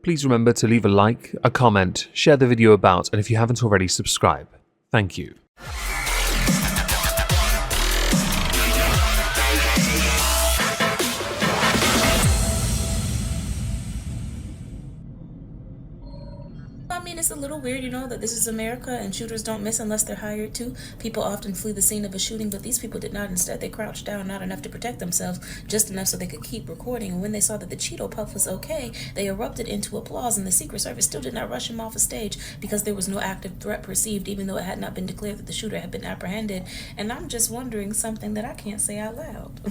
please remember to leave a like, a comment, share the video about, and if you haven't already, subscribe. Thank you. I mean, it's a little weird, you know, that this is America and shooters don't miss unless they're hired to. People often flee the scene of a shooting, but these people did not. Instead, they crouched down not enough to protect themselves, just enough so they could keep recording. And when they saw that the Cheeto Puff was okay, they erupted into applause, and the Secret Service still did not rush him off a stage because there was no active threat perceived, even though it had not been declared that the shooter had been apprehended. And I'm just wondering something that I can't say out loud.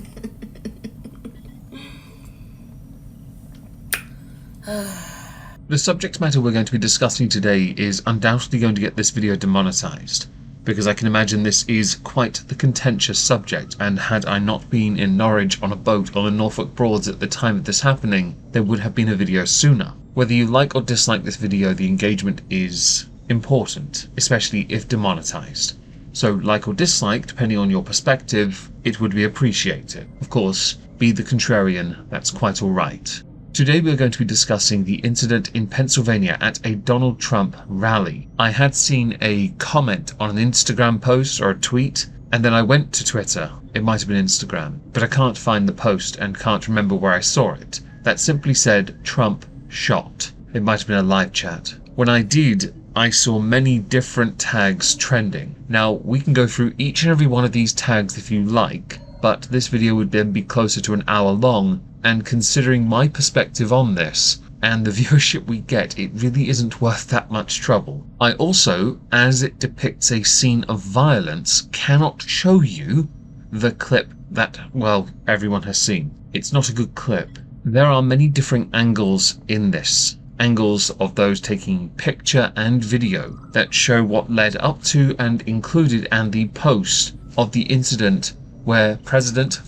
The subject matter we're going to be discussing today is undoubtedly going to get this video demonetized, because I can imagine this is quite the contentious subject, and had I not been in Norwich on a boat on the Norfolk Broads at the time of this happening, there would have been a video sooner. Whether you like or dislike this video, the engagement is important, especially if demonetized. So like or dislike, depending on your perspective, it would be appreciated. Of course, be the contrarian, that's quite alright. Today we are going to be discussing the incident in Pennsylvania at a Donald Trump rally. I had seen a comment on an Instagram post or a tweet, and then I went to Twitter. It might have been Instagram, but I can't find the post and can't remember where I saw it. That simply said Trump shot. It might have been a live chat. When I did, I saw many different tags trending. Now, we can go through each and every one of these tags if you like, but this video would then be closer to an hour long, and considering my perspective on this and the viewership we get, it really isn't worth that much trouble. I also, as it depicts a scene of violence, cannot show you the clip that, well, everyone has seen. It's not a good clip. There are many different angles in this. Angles of those taking picture and video that show what led up to and included and the post of the incident where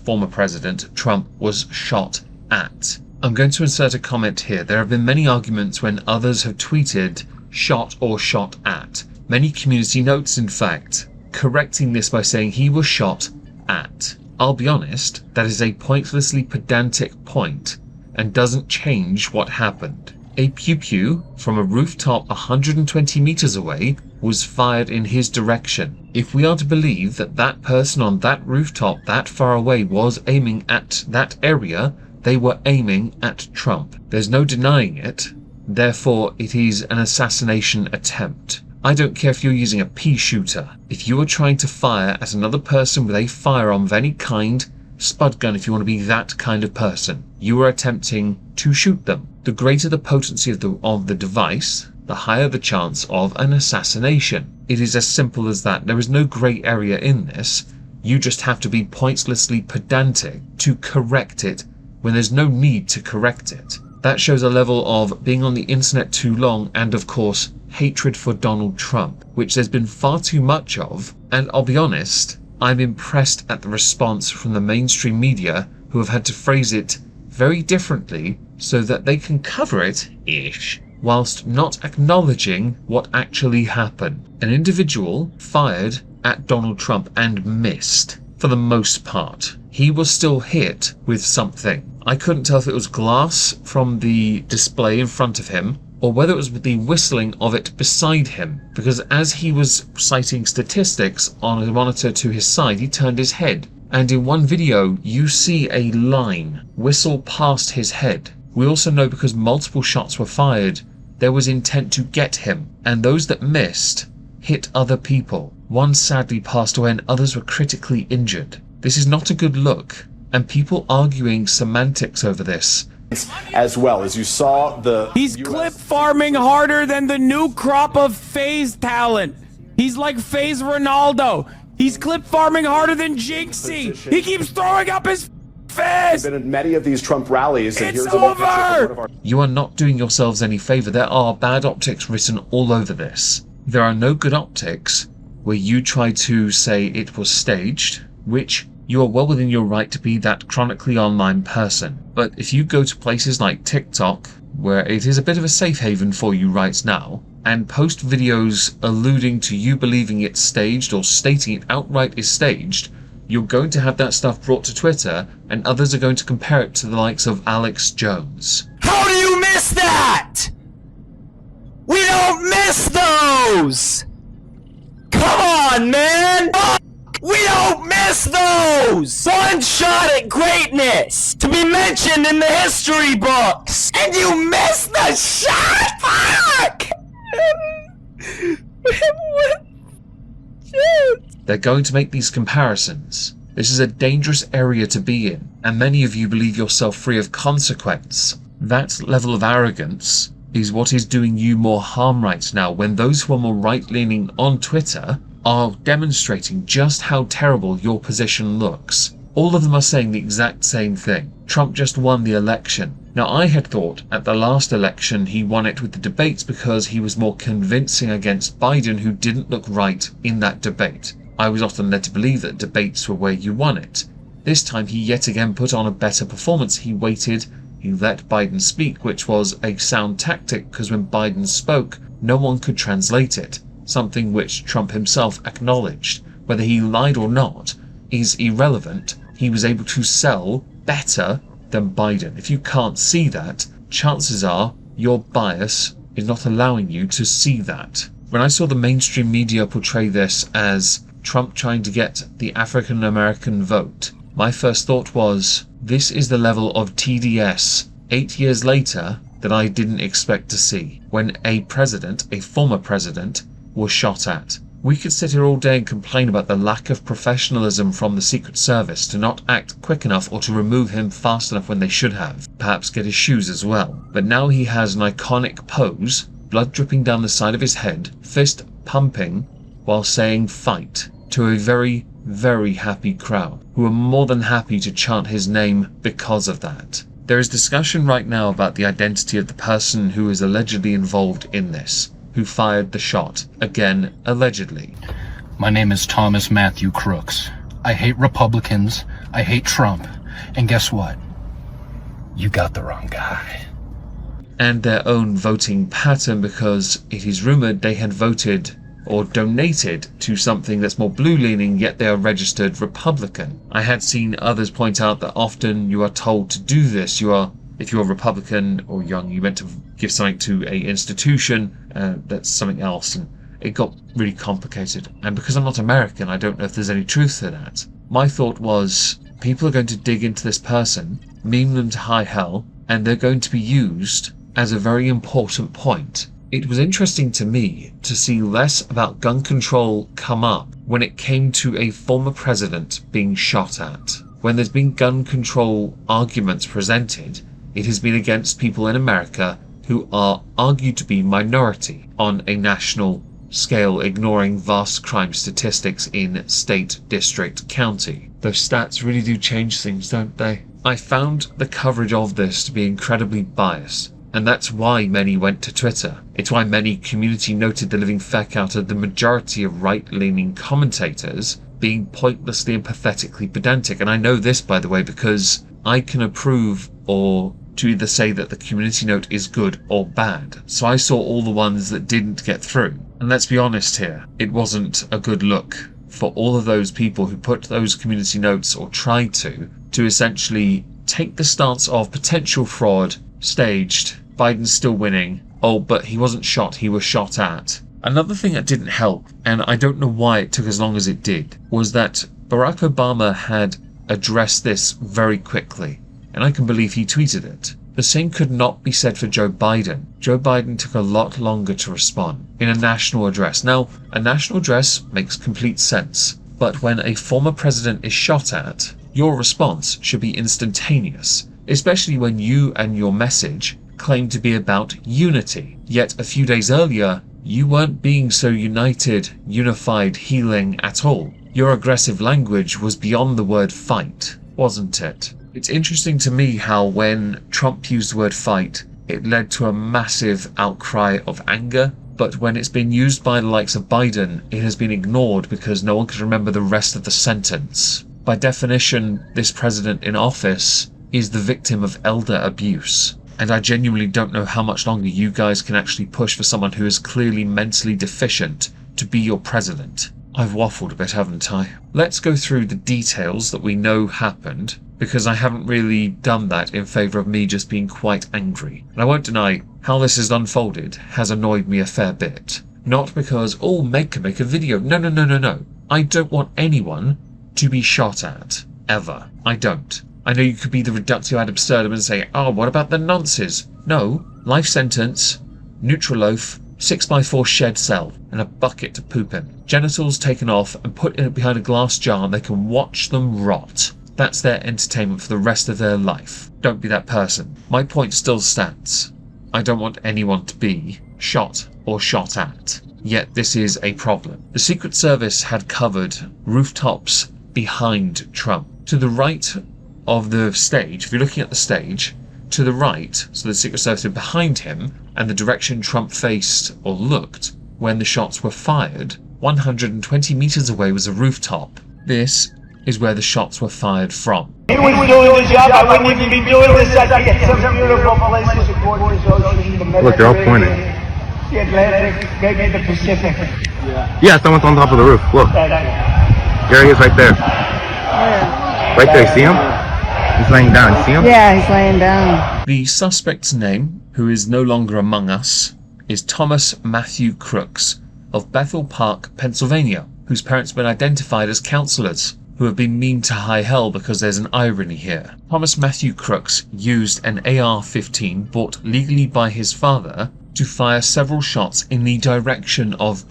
former President Trump was shot at. I'm going to insert a comment here. There have been many arguments when others have tweeted shot or shot at. Many community notes, in fact, correcting this by saying he was shot at. I'll be honest, that is a pointlessly pedantic point and doesn't change what happened. A pew-pew from a rooftop 120 meters away was fired in his direction. If we are to believe that that person on that rooftop that far away was aiming at that area, they were aiming at Trump. There's no denying it. Therefore, it is an assassination attempt. I don't care if you're using a pea shooter. If you are trying to fire at another person with a firearm of any kind, spud gun if you want to be that kind of person, you are attempting to shoot them. The greater the potency of the device, the higher the chance of an assassination. It is as simple as that. There is no grey area in this. You just have to be pointlessly pedantic to correct it when there's no need to correct it. That shows a level of being on the internet too long and, of course, hatred for Donald Trump, which there's been far too much of. And I'll be honest, I'm impressed at the response from the mainstream media, who have had to phrase it very differently so that they can cover it-ish, whilst not acknowledging what actually happened. An individual fired at Donald Trump and missed, for the most part. He was still hit with something. I couldn't tell if it was glass from the display in front of him, or whether it was with the whistling of it beside him, because as he was citing statistics on a monitor to his side, he turned his head, and in one video you see a line whistle past his head. We also know, because multiple shots were fired, there was intent to get him, and those that missed hit other people. One sadly passed away and others were critically injured. This is not a good look, and people arguing semantics over this. As well as you saw He's clip farming harder than the new crop of FaZe talent. He's like FaZe Ronaldo. He's clip farming harder than Jinxie. He keeps throwing up his fist. Been at many of these Trump rallies. It's over. You are not doing yourselves any favor. There are bad optics written all over this. There are no good optics where you try to say it was staged, which you are well within your right to be that chronically online person. But if you go to places like TikTok, where it is a bit of a safe haven for you right now, and post videos alluding to you believing it's staged or stating it outright is staged, you're going to have that stuff brought to Twitter, and others are going to compare it to the likes of Alex Jones. How do you miss that? those! Come on, man! We don't miss those! One shot at greatness! To be mentioned in the history books! And you missed the shot! Fuck! What? Shit. They're going to make these comparisons. This is a dangerous area to be in, and many of you believe yourself free of consequence. That level of arrogance is what is doing you more harm right now, when those who are more right-leaning on Twitter are demonstrating just how terrible your position looks. All of them are saying the exact same thing. Trump just won the election. Now, I had thought at the last election he won it with the debates because he was more convincing against Biden, who didn't look right in that debate. I was often led to believe that debates were where you won it. This time he yet again put on a better performance. He waited, he let Biden speak, which was a sound tactic because when Biden spoke, no one could translate it. Something which Trump himself acknowledged. Whether he lied or not is irrelevant. He was able to sell better than Biden. If you can't see that, chances are your bias is not allowing you to see that. When I saw the mainstream media portray this as Trump trying to get the African American vote, my first thought was, this is the level of TDS 8 years later that I didn't expect to see, when a president, a former president, was shot at. We could sit here all day and complain about the lack of professionalism from the Secret Service to not act quick enough or to remove him fast enough when they should have, perhaps get his shoes as well. But now he has an iconic pose, blood dripping down the side of his head, fist pumping while saying fight to a very, very happy crowd, who are more than happy to chant his name because of that. There is discussion right now about the identity of the person who is allegedly involved in this, who fired the shot, again, allegedly. My name is Thomas Matthew Crooks. I hate Republicans, I hate Trump, and guess what? You got the wrong guy. And their own voting pattern, because it is rumoured they had voted or donated to something that's more blue-leaning, yet they are registered Republican. I had seen others point out that often you are told to do this. If you're Republican or young, you meant to give something to a institution that's something else, and it got really complicated. And because I'm not American, I don't know if there's any truth to that. My thought was, people are going to dig into this person, meme them to high hell, and they're going to be used as a very important point. It was interesting to me to see less about gun control come up when it came to a former president being shot at. When there's been gun control arguments presented, it has been against people in America who are argued to be minority on a national scale, ignoring vast crime statistics in state, district, county. Those stats really do change things, don't they? I found the coverage of this to be incredibly biased, and that's why many went to Twitter. It's why many community noted the living feck out of the majority of right-leaning commentators being pointlessly and pathetically pedantic. And I know this, by the way, because I can approve or to either say that the community note is good or bad. So I saw all the ones that didn't get through. And let's be honest here, it wasn't a good look for all of those people who put those community notes, or tried to essentially take the stance of potential fraud, staged, Biden's still winning, oh, but he wasn't shot, he was shot at. Another thing that didn't help, and I don't know why it took as long as it did, was that Barack Obama had addressed this very quickly, and I can believe he tweeted it. The same could not be said for Joe Biden. Joe Biden took a lot longer to respond in a national address. Now, a national address makes complete sense, but when a former president is shot at, your response should be instantaneous, especially when you and your message claim to be about unity. Yet a few days earlier, you weren't being so united, unified, healing at all. Your aggressive language was beyond the word fight, wasn't it? It's interesting to me how when Trump used the word fight, it led to a massive outcry of anger, but when it's been used by the likes of Biden, it has been ignored because no one can remember the rest of the sentence. By definition, this president in office is the victim of elder abuse. And I genuinely don't know how much longer you guys can actually push for someone who is clearly mentally deficient to be your president. I've waffled a bit, haven't I? Let's go through the details that we know happened, because I haven't really done that in favour of me just being quite angry. And I won't deny, how this has unfolded has annoyed me a fair bit. Not because, oh, make a video. No. I don't want anyone to be shot at. Ever. I don't. I know you could be the reductio ad absurdum and say, oh, what about the nonces? No. Life sentence, neutral loaf, 6x4 shed cell, and a bucket to poop in. Genitals taken off and put in behind a glass jar and they can watch them rot. That's their entertainment for the rest of their life. Don't be that person. My point still stands. I don't want anyone to be shot or shot at. Yet this is a problem. The Secret Service had covered rooftops behind Trump. To the right of the stage, if you're looking at the stage, to the right, so the Secret Service is behind him, and the direction Trump faced or looked when the shots were fired, 120 meters away was a rooftop. This is where the shots were fired from. He was doing the job. I wouldn't even be doing this. I get some beautiful places to Portland, Ocean, the Mediterranean. Look, they're all pointing. The Atlantic, maybe the Pacific. Yeah, someone's on top of the roof. Look. There he is right there. Right there, see him? He's laying down, see him? Yeah, he's laying down. The suspect's name, who is no longer among us, is Thomas Matthew Crooks of Bethel Park, Pennsylvania, whose parents have been identified as counselors who have been mean to high hell because there's an irony here. Thomas Matthew Crooks used an AR-15 bought legally by his father to fire several shots in the direction of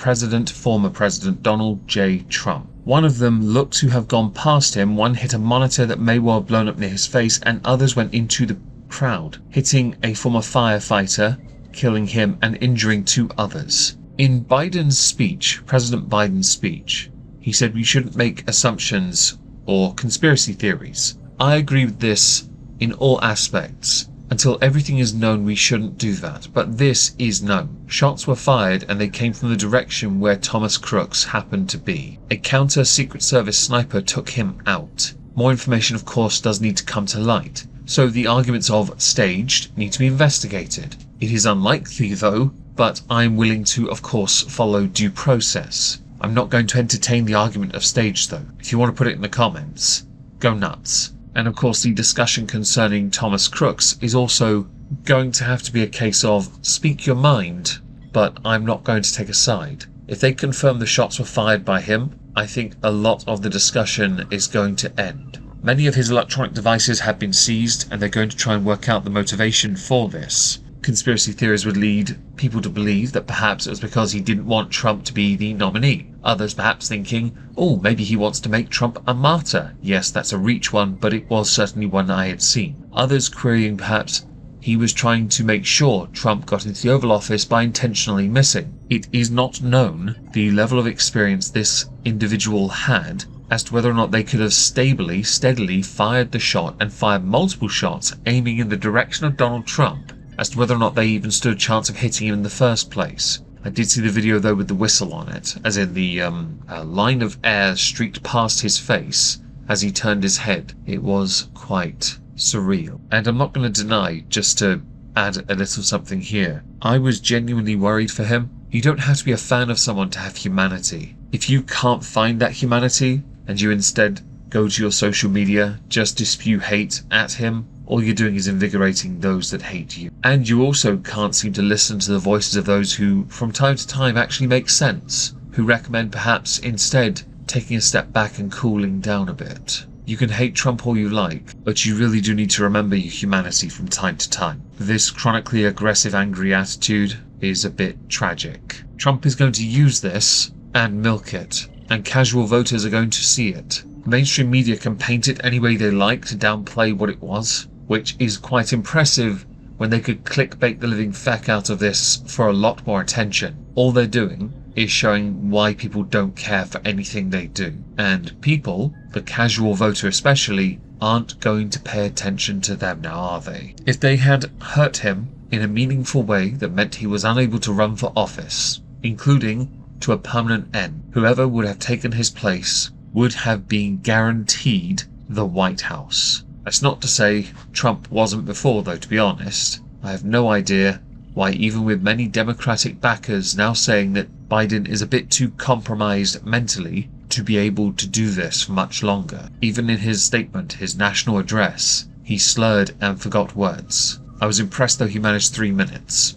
former President Donald J. Trump. One of them looked to have gone past him, one hit a monitor that may well have blown up near his face, and others went into the crowd, hitting a former firefighter, killing him and injuring 2 others. In Biden's speech, President Biden's speech, he said we shouldn't make assumptions or conspiracy theories. I agree with this in all aspects. Until everything is known, we shouldn't do that. But this is known. Shots were fired and they came from the direction where Thomas Crooks happened to be. A counter Secret Service sniper took him out. More information, of course, does need to come to light. So the arguments of staged need to be investigated. It is unlikely, though, but I'm willing to, of course, follow due process. I'm not going to entertain the argument of staged, though. If you want to put it in the comments, go nuts. And of course the discussion concerning Thomas Crooks is also going to have to be a case of speak your mind, but I'm not going to take a side. If they confirm the shots were fired by him, I think a lot of the discussion is going to end. Many of his electronic devices have been seized and they're going to try and work out the motivation for this. Conspiracy theories would lead people to believe that perhaps it was because he didn't want Trump to be the nominee. Others perhaps thinking, oh, maybe he wants to make Trump a martyr. Yes, that's a reach one, but it was certainly one I had seen. Others querying perhaps he was trying to make sure Trump got into the Oval Office by intentionally missing. It is not known the level of experience this individual had as to whether or not they could have steadily fired the shot and fired multiple shots aiming in the direction of Donald Trump, as to whether or not they even stood a chance of hitting him in the first place. I did see the video though with the whistle on it, as in the line of air streaked past his face as he turned his head. It was quite surreal. And I'm not going to deny, just to add a little something here, I was genuinely worried for him. You don't have to be a fan of someone to have humanity. If you can't find that humanity, and you instead go to your social media just to spew hate at him, all you're doing is invigorating those that hate you. And you also can't seem to listen to the voices of those who, from time to time, actually make sense, who recommend perhaps instead taking a step back and cooling down a bit. You can hate Trump all you like, but you really do need to remember your humanity from time to time. This chronically aggressive, angry attitude is a bit tragic. Trump is going to use this and milk it, and casual voters are going to see it. Mainstream media can paint it any way they like to downplay what it was, which is quite impressive when they could clickbait the living feck out of this for a lot more attention. All they're doing is showing why people don't care for anything they do. And people, the casual voter especially, aren't going to pay attention to them now, are they? If they had hurt him in a meaningful way that meant he was unable to run for office, including to a permanent end, whoever would have taken his place would have been guaranteed the White House. That's not to say Trump wasn't before, though, to be honest. I have no idea why, even with many Democratic backers now saying that Biden is a bit too compromised mentally to be able to do this for much longer. Even in his statement, his national address, he slurred and forgot words. I was impressed though he managed 3 minutes.